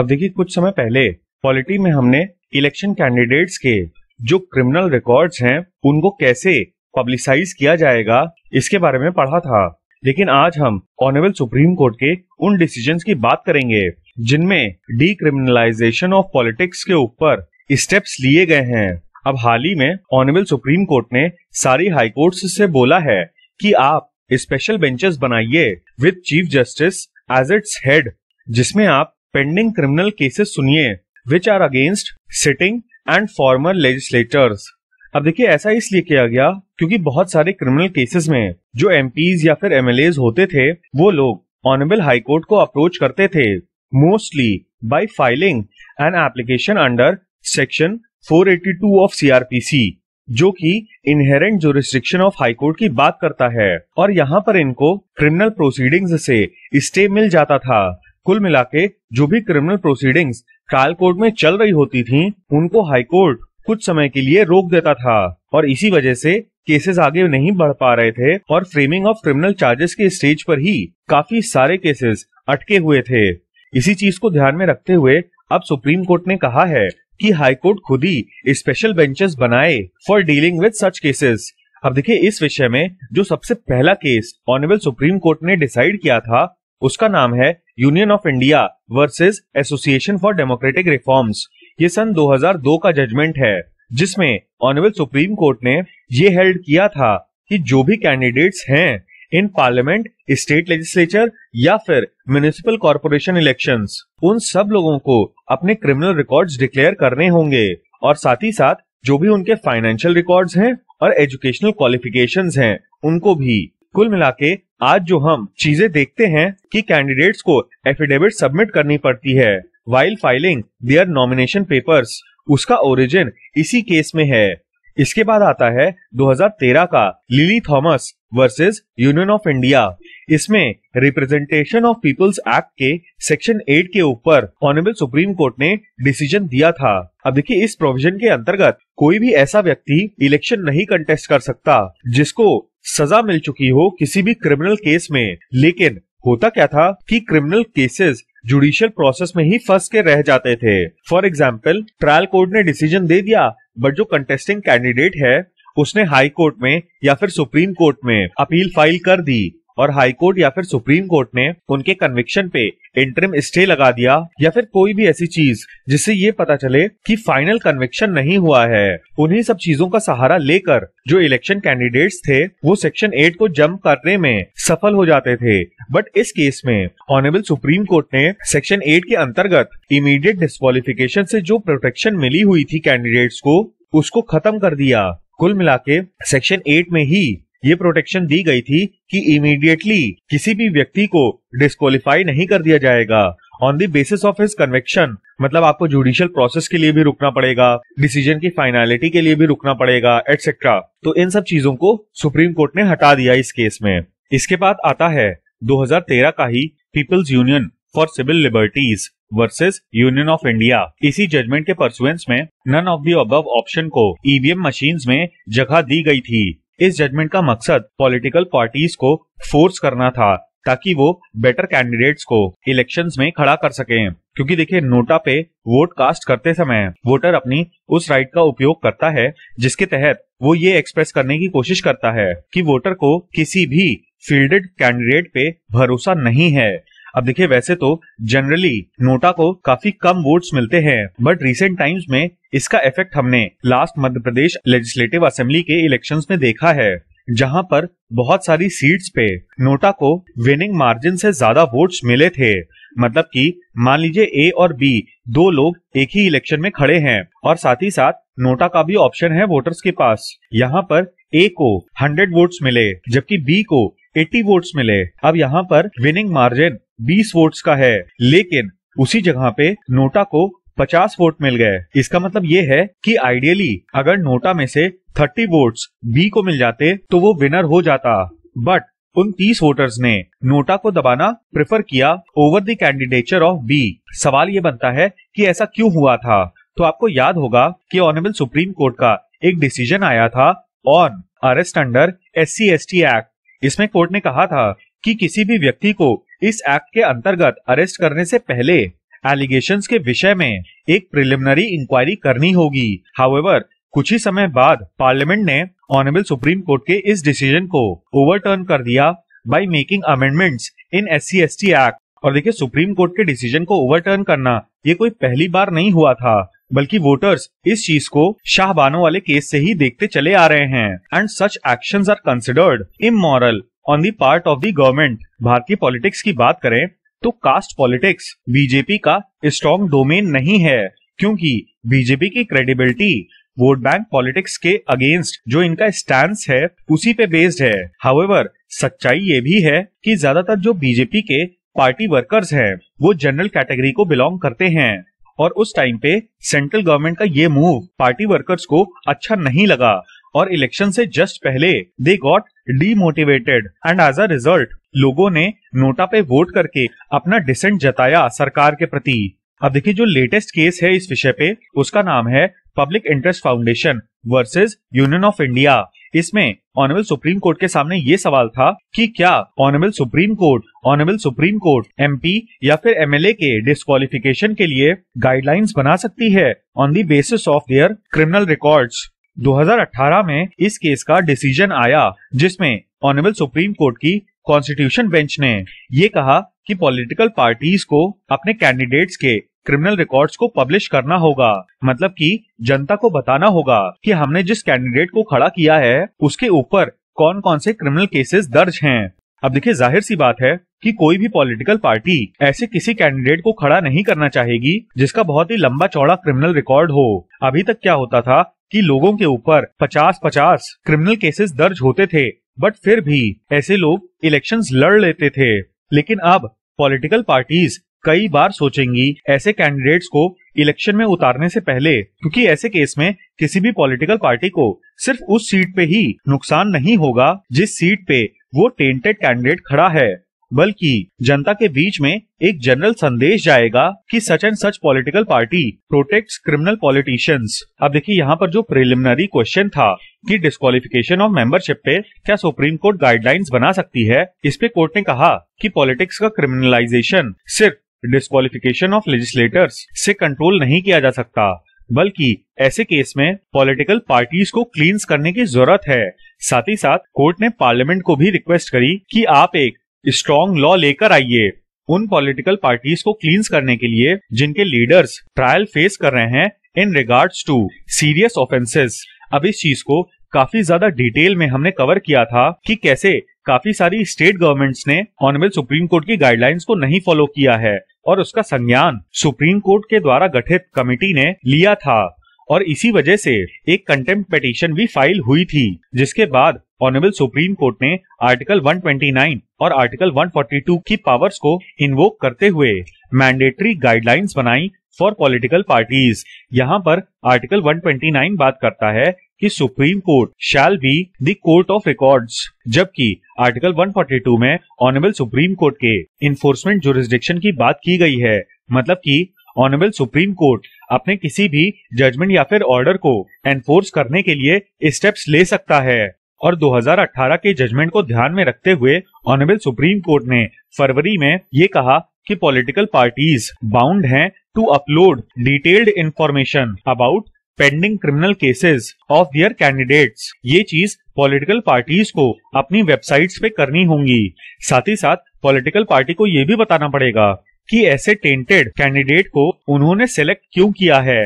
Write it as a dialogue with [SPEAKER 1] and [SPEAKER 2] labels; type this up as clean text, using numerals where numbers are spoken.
[SPEAKER 1] अब देखिए, कुछ समय पहले पॉलिटी में हमने इलेक्शन कैंडिडेट्स के जो क्रिमिनल रिकॉर्ड्स हैं उनको कैसे पब्लिसाइज किया जाएगा इसके बारे में पढ़ा था। लेकिन आज हम ऑनरेबल सुप्रीम कोर्ट के उन डिसीजंस की बात करेंगे जिनमें डीक्रिमिनलाइजेशन ऑफ पॉलिटिक्स के ऊपर स्टेप्स लिए गए हैं। अब हाल ही में ऑनरेबल सुप्रीम कोर्ट ने सारी हाई कोर्ट्स से बोला है कि आप स्पेशल बेंचेस बनाइए with chief justice as its head, जिसमें आप पेंडिंग क्रिमिनल केसेस सुनिए which are against sitting and former legislators. अब देखिए, ऐसा इसलिए किया गया क्योंकि बहुत सारे क्रिमिनल केसेस में जो एमपीज या फिर एमएलएज होते थे वो लोग ऑनरेबल हाई कोर्ट को अप्रोच करते थे mostly bye filing an application under section 482 of CrPC, जो कि inherent jurisdiction of high court की बात करता है। और यहाँ पर इनको क्रिमिनल प्रोसीडिंग्स से स्टे मिल जाता था। कुल मिला के जो भी क्रिमिनल प्रोसीडिंग्स ट्रायल कोर्ट में चल रही होती थी उनको हाई कोर्ट कुछ समय के लिए रोक देता था और इसी वजह से केसेस आगे नहीं बढ़ पा रहे थे और फ्रेमिंग ऑफ क्रिमिनल चार्जेस के स्टेज पर ही काफी सारे केसेस अटके हुए थे। इसी चीज को ध्यान में रखते हुए अब सुप्रीम कोर्ट ने कहा है कि हाई कोर्ट खुद ही स्पेशल बेंचेस बनाए for dealing with such cases. अब देखिए, इस विषय में जो सबसे पहला केस ऑनरेबल सुप्रीम कोर्ट ने डिसाइड किया था उसका नाम है union of India versus association for democratic reforms. ये सन 2002 का जजमेंट है जिसमें ऑनरेबल सुप्रीम कोर्ट ने ये हेल्ड किया था कि जो भी कैंडिडेट्स हैं इन पार्लियामेंट, स्टेट लेजिस्लेचर या फिर म्युनिसिपल कॉर्पोरेशन इलेक्शंस, उन सब लोगों को अपने क्रिमिनल रिकॉर्ड्स डिक्लेयर करने होंगे और साथ ही साथ जो भी उनके फाइनेंशियल रिकॉर्ड्स हैं और एजुकेशनल क्वालिफिकेशंस हैं उनको भी। कुल मिला के आज जो हम चीजें देखते हैं कि कैंडिडेट्स को एफिडेविट सबमिट करनी पड़ती है while filing their nomination papers, उसका ओरिजिन इसी केस में है। इसके बाद आता है 2013 का Lily Thomas versus Union of India. इसमें रिप्रेजेंटेशन ऑफ पीपल्स एक्ट के सेक्शन 8 के ऊपर ऑनरेबल सुप्रीम कोर्ट ने डिसीजन दिया था। अब देखिए, इस प्रोविजन के अंतर्गत कोई भी ऐसा व्यक्ति इलेक्शन नहीं कंटेस्ट कर सकता जिसको सजा मिल चुकी हो किसी भी क्रिमिनल केस में। लेकिन होता क्या था कि क्रिमिनल केसेस जुडिशियल प्रोसेस में ही फंस के रह जाते थे। फॉर एग्जाम्पल, ट्रायल कोर्ट ने डिसीजन दे दिया बट जो कंटेस्टिंग कैंडिडेट है उसने हाई कोर्ट में या फिर सुप्रीम कोर्ट में अपील फाइल कर दी और हाई कोर्ट या फिर सुप्रीम कोर्ट ने उनके कन्विक्शन पे इंटरिम स्टे लगा दिया या फिर कोई भी ऐसी चीज जिससे ये पता चले कि फाइनल कन्विक्शन नहीं हुआ है। उन्हीं सब चीजों का सहारा लेकर जो इलेक्शन कैंडिडेट्स थे वो सेक्शन 8 को जंप करने में सफल हो जाते थे। बट इस केस में ऑनरेबल सुप्रीम कोर्ट ने सेक्शन 8 के अंतर्गत इमीडिएट डिस्क्वालिफिकेशन से जो प्रोटेक्शन मिली हुई थी कैंडिडेट्स को उसको खत्म कर दिया। कुल मिला के सेक्शन 8 में ही ये प्रोटेक्शन दी गई थी कि इमीडिएटली किसी भी व्यक्ति को डिस्क्वालीफाई नहीं कर दिया जाएगा on the basis of his conviction. मतलब आपको जुडिशियल प्रोसेस के लिए भी रुकना पड़ेगा, डिसीजन की फाइनलिटी के लिए भी रुकना पड़ेगा, एटसेट्रा। तो इन सब चीजों को सुप्रीम कोर्ट ने हटा दिया इस केस में। इसके बाद आता है 2013 का ही People's Union for Civil Liberties versus Union of India. इसी जजमेंट के परसुएंस में none of the above option को ईवीएम मशीन्स में जगह दी गई थी। इस जजमेंट का मकसद पॉलिटिकल पार्टीज को फोर्स करना था ताकि वो बेटर कैंडिडेट्स को इलेक्शंस में खड़ा कर सकें। क्योंकि देखिए, नोटा पे वोट कास्ट करते समय वोटर अपनी उस राइट का उपयोग करता है जिसके तहत वो ये एक्सप्रेस करने की कोशिश करता है कि वोटर को किसी भी फील्डेड कैंडिडेट पे भरोसा नहीं है। अब देखिए, वैसे तो जनरली नोटा को काफी कम वोट्स मिलते हैं बट रिसेंट टाइम्स में इसका इफेक्ट हमने last Madhya Pradesh legislative assembly के इलेक्शंस में देखा है, जहां पर बहुत सारी सीट्स पे नोटा को विनिंग मार्जिन से ज्यादा वोट्स मिले थे। मतलब कि मान लीजिए ए और बी दो लोग एक ही इलेक्शन में खड़े हैं और साथ ही साथ नोटा का भी ऑप्शन है वोटर्स के पास। यहाँ पर ए को 100 वोट्स मिले जबकि बी को 80 वोट्स मिले। अब यहाँ पर विनिंग मार्जिन 20 वोट्स का है लेकिन उसी जगह पे नोटा को 50 वोट मिल गए। इसका मतलब ये है कि आइडियली अगर नोटा में से 30 वोट्स बी को मिल जाते तो वो विनर हो जाता, बट उन 30 वोटर्स ने नोटा को दबाना प्रेफर किया over the candidature of B. सवाल ये बनता है कि ऐसा क्यों हुआ था। तो आपको याद होगा कि ऑनरेबल सुप्रीम कोर्ट का एक डिसीजन आया था on arrest under SC/ST act. इसमें कोर्ट ने कहा था कि किसी भी व्यक्ति को इस एक्ट के अंतर्गत अरेस्ट करने से पहले एलिगेशंस के विषय में एक प्रिलिमिनरी इंक्वायरी करनी होगी। हाउएवर, कुछ ही समय बाद पार्लियामेंट ने ऑनरेबल सुप्रीम कोर्ट के इस डिसीजन को ओवरटर्न कर दिया by making amendments in SC/ST act. और देखिए, सुप्रीम कोर्ट के डिसीजन को ओवरटर्न करना ये कोई पहली बार नहीं हुआ था, बल्कि वोटर्स इस चीज को शाहबानो वाले केस से ही देखते चले आ रहे हैं। And such actions are considered immoral on the part of the government. भारतीय पॉलिटिक्स की बात करें तो कास्ट पॉलिटिक्स बीजेपी का स्ट्रॉन्ग डोमेन नहीं है, क्योंकि बीजेपी की क्रेडिबिलिटी वोट बैंक पॉलिटिक्स के अगेंस्ट जो इनका स्टैंस है उसी पे बेस्ड है। हाउएवर, सच्चाई ये भी है कि ज्यादातर जो बीजेपी के पार्टी वर्कर्स हैं वो जनरल कैटेगरी को बिलोंग करते हैं, और उस टाइम पे सेंट्रल गवर्नमेंट का ये मूव पार्टी वर्कर्स को अच्छा नहीं लगा, और इलेक्शन से जस्ट पहले they got demotivated and as a result लोगों ने नोटा पे वोट करके अपना डिसेंट जताया सरकार के प्रति। अब देखिए, जो लेटेस्ट केस है इस विषय पे उसका नाम है public interest foundation versus Union of India. इसमें ऑनरेबल सुप्रीम कोर्ट के सामने ये सवाल था कि क्या ऑनरेबल सुप्रीम कोर्ट MP या फिर MLA के डिस्क्वालिफिकेशन के लिए गाइडलाइंस बना सकती है on the basis of their criminal records. 2018 में इस केस का डिसीजन आया, जिसमें ऑनरेबल सुप्रीम कोर्ट की कॉन्स्टिट्यूशन बेंच ने ये कहा कि पॉलिटिकल पार्टीज को अपने कैंडिडेट्स के क्रिमिनल रिकॉर्ड्स को पब्लिश करना होगा। मतलब कि जनता को बताना होगा कि हमने जिस कैंडिडेट को खड़ा किया है उसके ऊपर कौन कौन से क्रिमिनल केसेस दर्ज हैं। अब देखिए, जाहिर सी बात है कि कोई भी पॉलिटिकल पार्टी ऐसे किसी कैंडिडेट को खड़ा नहीं करना चाहेगी जिसका बहुत ही लंबा चौड़ा क्रिमिनल रिकॉर्ड हो। अभी तक क्या होता था कि लोगों के ऊपर 50-50 क्रिमिनल केसेस दर्ज होते थे, बट फिर भी ऐसे लोग इलेक्शंस लड़ लेते थे। लेकिन अब पॉलिटिकल पार्टीज कई बार सोचेंगी ऐसे कैंडिडेट्स को इलेक्शन में उतारने से पहले, क्योंकि ऐसे केस में किसी भी पॉलिटिकल पार्टी को सिर्फ उस सीट पे ही नुकसान नहीं होगा जिस सीट पे वो टेंटेड कैंडिडेट खड़ा है, बल्कि जनता के बीच में एक जनरल संदेश जाएगा कि such and such political party protects criminal politicians. अब देखिए, यहाँ पर जो प्रिलिमिनरी क्वेश्चन था कि डिस्क्वालिफिकेशन ऑफ मेंबरशिप पे क्या सुप्रीम कोर्ट गाइडलाइंस बना सकती है, इस पे कोर्ट ने कहा कि पॉलिटिक्स का क्रिमिनलाइजेशन सिर्फ डिस्क्वालिफिकेशन ऑफ लेजिस्लेटर्स से कंट्रोल नहीं किया जा सकता, बल्कि ऐसे केस में पॉलिटिकल पार्टीज को क्लींस करने की जरूरत है। साथ ही साथ कोर्ट ने पार्लियामेंट को भी रिक्वेस्ट करी कि आप एक स्ट्रॉन्ग लॉ लेकर आइए उन पॉलिटिकल पार्टीज को क्लींस करने के लिए जिनके लीडर्स ट्रायल फेस कर रहे हैं in regards to serious offences. अब इस चीज को काफी ज्यादा डिटेल में हमने कवर किया था कि कैसे काफी सारी स्टेट गवर्नमेंट्स ने ऑनरेबल सुप्रीम कोर्ट की गाइडलाइंस को नहीं फॉलो किया है, और उसका संज्ञान सुप्रीम कोर्ट के द्वारा गठित कमेटी ने लिया था, और इसी वजह से एक कंटेम्प्ट पिटीशन भी फाइल हुई थी, जिसके बाद ऑनरेबल सुप्रीम कोर्ट ने आर्टिकल 129 और आर्टिकल 142 की पावर्स को इन्वोक करते हुए मैंडेटरी गाइडलाइंस बनाई फॉर पॉलिटिकल पार्टीज। यहाँ पर आर्टिकल 129 बात करता है कि supreme court shall be the court of records, जबकि आर्टिकल 142 में ऑनरेबल सुप्रीम कोर्ट के इन्फोर्समेंट जुरिस्डिक्शन की बात की गई है। मतलब कि ऑनरेबल सुप्रीम कोर्ट अपने किसी भी जजमेंट या फिर ऑर्डर को एनफोर्स करने के लिए स्टेप्स ले सकता है, और 2018 के जजमेंट को ध्यान में रखते हुए ऑनरेबल सुप्रीम कोर्ट ने फरवरी में ये कहा कि पॉलिटिकल पार्टीज बाउंड हैं to upload detailed information about pending criminal cases of their candidates. ये चीज पॉलिटिकल पार्टीज को अपनी वेबसाइट्स पे करनी होंगी। साथ ही साथ पॉलिटिकल पार्टी को ये भी बताना पड़ेगा कि ऐसे टेंटेड कैंडिडेट को उन्होंने सेलेक्ट क्यों किया है।